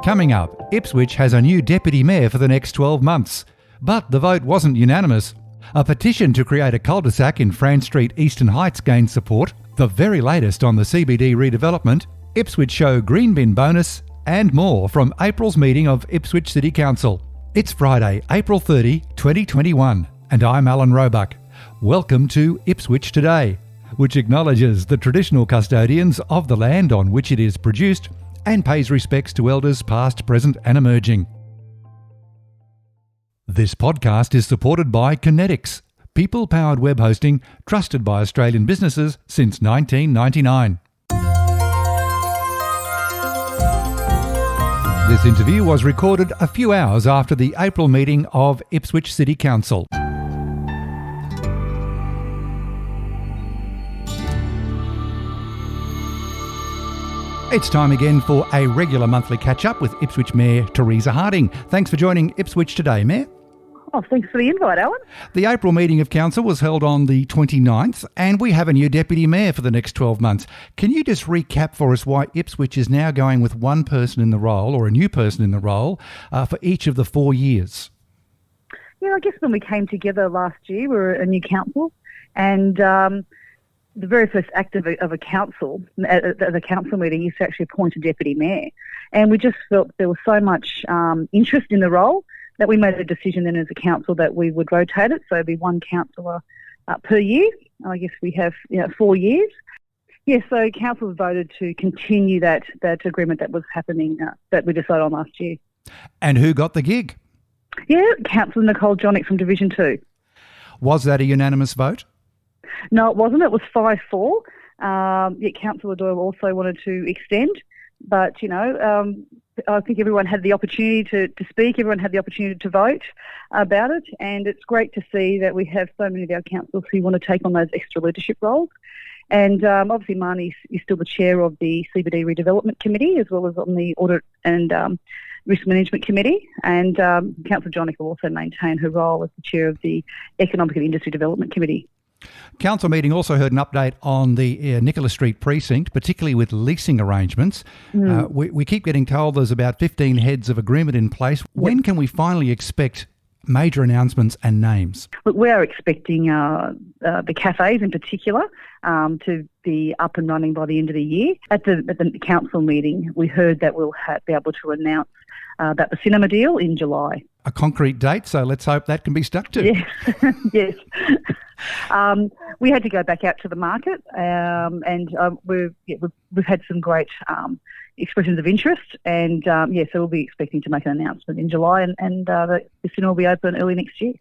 Coming up, Ipswich has a new deputy mayor for the next 12 months. But the vote wasn't unanimous. A petition to create a cul-de-sac in Fran Street, Eastern Heights gained support. The very latest on the CBD redevelopment, Ipswich Show green bin bonus, and more from April's meeting of Ipswich City Council. It's Friday, April 30, 2021, and I'm Alan Roebuck. Welcome to Ipswich Today, which acknowledges the traditional custodians of the land on which it is produced and pays respects to elders past, present and emerging. This podcast is supported by Kinetics, people-powered web hosting trusted by Australian businesses since 1999. This interview was recorded a few hours after the April meeting of Ipswich City Council. It's time again for a regular monthly catch-up with Ipswich Mayor Teresa Harding. Thanks for joining Ipswich Today, Mayor. Oh, thanks for the invite, Alan. The April meeting of Council was held on the 29th, and we have a new Deputy Mayor for the next 12 months. Can you just recap for us why Ipswich is now going with one person in the role, or a new person in the role, for each of the 4 years? Yeah, I guess when we came together last year, we were a new council, and the very first act of a council, at a council meeting, is to actually appoint a deputy mayor. And we just felt there was so much interest in the role that we made a decision then as a council that we would rotate it. So it'd be one councillor per year. I guess we have 4 years. Yeah, so council voted to continue that agreement that was happening, that we decided on last year. And who got the gig? Yeah, Councillor Nicole Jonic from Division 2. Was that a unanimous vote? No, it wasn't. It was 5-4. Councillor Doyle also wanted to extend, but, I think everyone had the opportunity to speak. Everyone had the opportunity to vote about it, and it's great to see that we have so many of our councils who want to take on those extra leadership roles. And obviously Marnie is still the chair of the CBD Redevelopment Committee, as well as on the Audit and Risk Management Committee, and Councillor Jonic will also maintain her role as the chair of the Economic and Industry Development Committee. Council meeting also heard an update on the Nicholas Street precinct, particularly with leasing arrangements. We keep getting told there's about 15 heads of agreement in place. When can we finally expect major announcements and names? Look, we are expecting the cafes in particular to be up and running by the end of the year. At the council meeting, we heard that we'll be able to announce about the cinema deal in July. A concrete date, so let's hope that can be stuck to. Yes, yes. We had to go back out to the market, and we've had some great expressions of interest, and so we'll be expecting to make an announcement in July, and the cinema will be open early next year.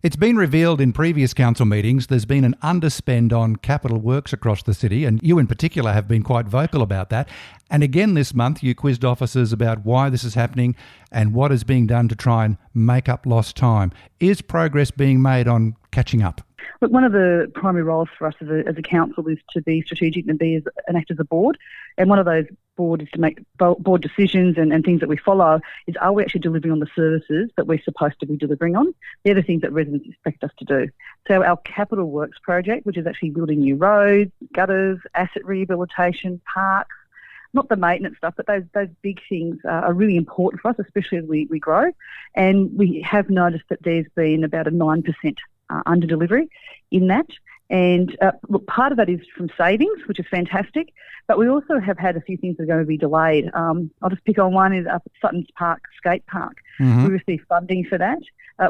It's been revealed in previous council meetings there's been an underspend on capital works across the city, and you in particular have been quite vocal about that. And again this month you quizzed officers about why this is happening and what is being done to try and make up lost time. Is progress being made on catching up? Look, one of the primary roles for us as a council is to be strategic and act as a board. And one of those boards is to make board decisions and things that we follow is, are we actually delivering on the services that we're supposed to be delivering on? They're the things that residents expect us to do. So our capital works project, which is actually building new roads, gutters, asset rehabilitation, parks, not the maintenance stuff, but those big things are really important for us, especially as we grow. And we have noticed that there's been about a 9% under delivery in that. And look, part of that is from savings, which is fantastic, but we also have had a few things that are going to be delayed. I'll just pick on one, is up at Sutton's Park skate park. Mm-hmm. We received funding for that.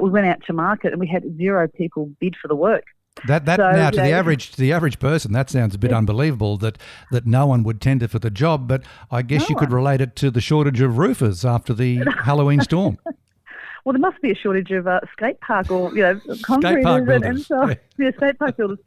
We went out to market and we had 0 people bid for the work. Now to the average person, that sounds a bit unbelievable that no one would tender for the job. But I guess you could relate it to the shortage of roofers after the Halloween storm. Well, there must be a shortage of skate park or concrete and so skate park builders.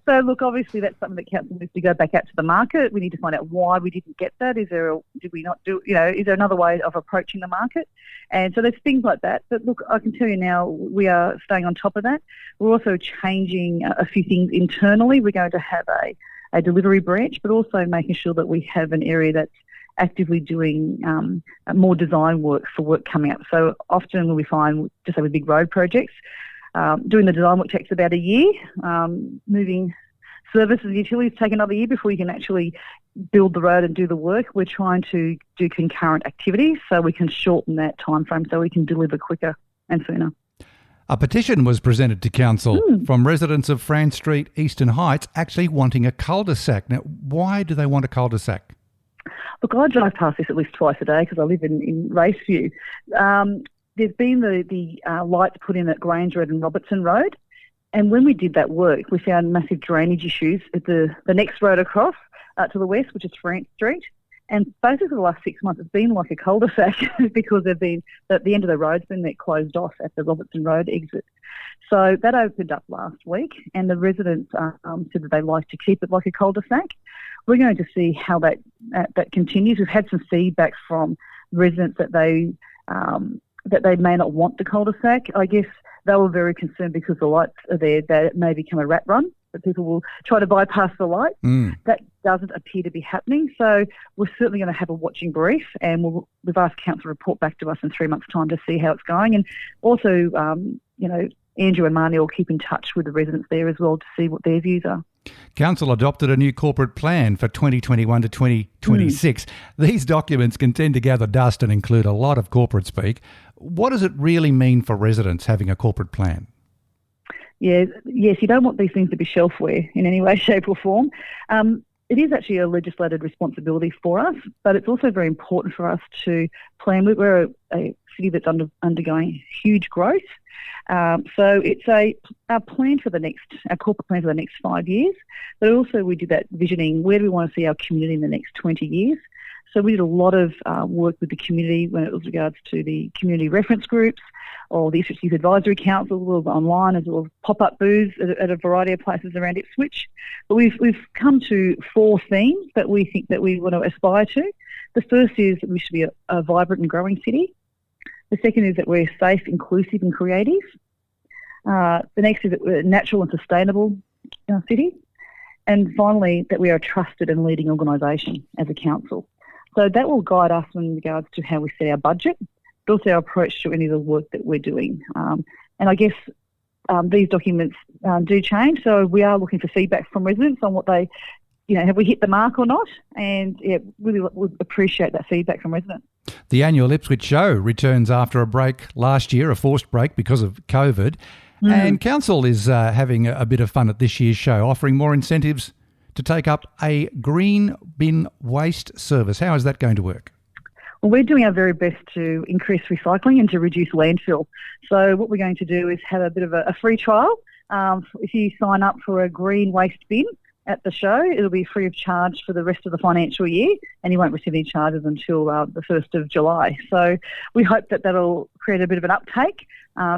So look, obviously that's something that council needs to go back out to the market. We need to find out why we didn't get that. Is there another way of approaching the market? And so there's things like that. But look, I can tell you now, we are staying on top of that. We're also changing a few things internally. We're going to have a delivery branch, but also making sure that we have an area that's actively doing more design work for work coming up. So often when we find, just say with big road projects, doing the design work takes about a year. Moving services and utilities take another year before you can actually build the road and do the work. We're trying to do concurrent activities so we can shorten that time frame so we can deliver quicker and sooner. A petition was presented to Council from residents of Fran Street, Eastern Heights, actually wanting a cul-de-sac. Now, why do they want a cul-de-sac? Look, I drive past this at least twice a day because I live in Raceview. There's been the lights put in at Grange Road and Robertson Road, and when we did that work, we found massive drainage issues at the next road across to the west, which is France Street. And basically the last 6 months, it's been like a cul-de-sac because at the end of the road's been closed off at the Robertson Road exit. So that opened up last week, and the residents said that they like to keep it like a cul-de-sac. We're going to see how that continues. We've had some feedback from residents that they may not want the cul-de-sac. I guess they were very concerned because the lights are there that it may become a rat run, that people will try to bypass the light. That doesn't appear to be happening. So we're certainly going to have a watching brief, and we've asked Council to report back to us in 3 months' time to see how it's going. And also, Andrew and Marnie will keep in touch with the residents there as well to see what their views are. Council adopted a new corporate plan for 2021 to 2026. These documents can tend to gather dust and include a lot of corporate speak. What does it really mean for residents having a corporate plan? Yes, you don't want these things to be shelfware in any way, shape or form. It is actually a legislated responsibility for us, but it's also very important for us to plan. We're a city that's undergoing huge growth. So it's our plan for our corporate plan for the next 5 years, but also we did that visioning, where do we want to see our community in the next 20 years? So we did a lot of work with the community when it was regards to the community reference groups or the Ipswich Youth Advisory Council, as well as online, as well as pop-up booths at a variety of places around Ipswich. But we've come to 4 themes that we think that we want to aspire to. The first is that we should be a vibrant and growing city. The second is that we're safe, inclusive and creative. The next is that we're a natural and sustainable city. And finally, that we are a trusted and leading organisation as a council. So that will guide us in regards to how we set our budget, but also our approach to any of the work that we're doing. And I guess these documents do change, so we are looking for feedback from residents on what they, have we hit the mark or not? And really would appreciate that feedback from residents. The annual Ipswich Show returns after a break last year, a forced break because of COVID. And Council is having a bit of fun at this year's show, offering more incentives to take up a green bin waste service. How is that going to work? Well, we're doing our very best to increase recycling and to reduce landfill. So what we're going to do is have a bit of a free trial. If you sign up for a green waste bin at the show, it'll be free of charge for the rest of the financial year, and you won't receive any charges until the 1st of July. So we hope that that'll create a bit of an uptake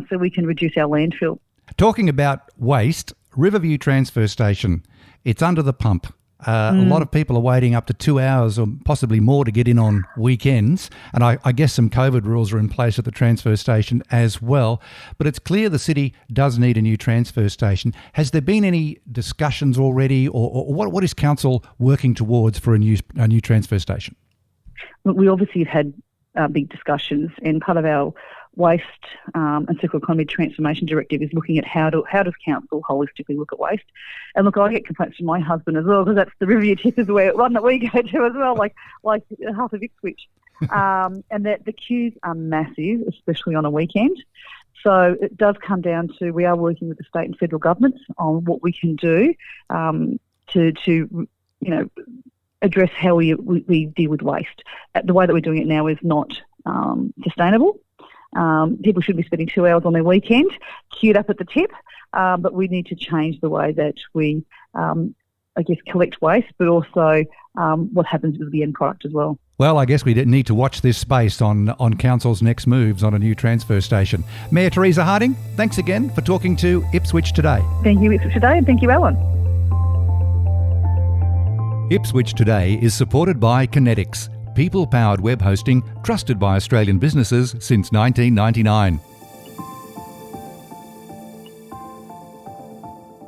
so we can reduce our landfill. Talking about waste, Riverview Transfer Station, it's under the pump. A lot of people are waiting up to 2 hours or possibly more to get in on weekends. And I guess some COVID rules are in place at the transfer station as well. But it's clear the city does need a new transfer station. Has there been any discussions already, or what is Council working towards for a new transfer station? We obviously have had big discussions, and part of our waste and circular economy transformation directive is looking at how does council holistically look at waste. And look, I get complaints from my husband as well, because that's the Riverview Tip is the one that we go to as well, like half of Ipswich. And that the queues are massive, especially on a weekend. So it does come down to, we are working with the state and federal governments on what we can do to address how we deal with waste. The way that we're doing it now is not sustainable. People should be spending 2 hours on their weekend queued up at the tip, but we need to change the way that we, collect waste, but also what happens with the end product as well. Well, I guess we need to watch this space on Council's next moves on a new transfer station. Mayor Teresa Harding, thanks again for talking to Ipswich Today. Thank you, Ipswich Today, and thank you, Alan. Ipswich Today is supported by Kinetics, people-powered web hosting trusted by Australian businesses since 1999.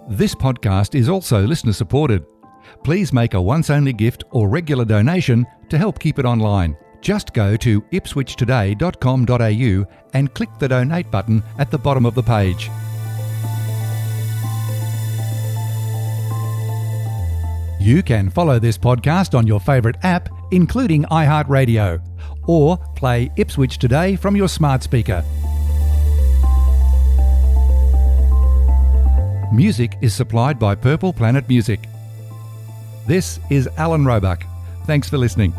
This podcast is also listener-supported. Please make a once-only gift or regular donation to help keep it online. Just go to ipswichtoday.com.au and click the donate button at the bottom of the page. You can follow this podcast on your favourite app, including iHeartRadio, or play Ipswich Today from your smart speaker. Music is supplied by Purple Planet Music. This is Alan Roebuck. Thanks for listening.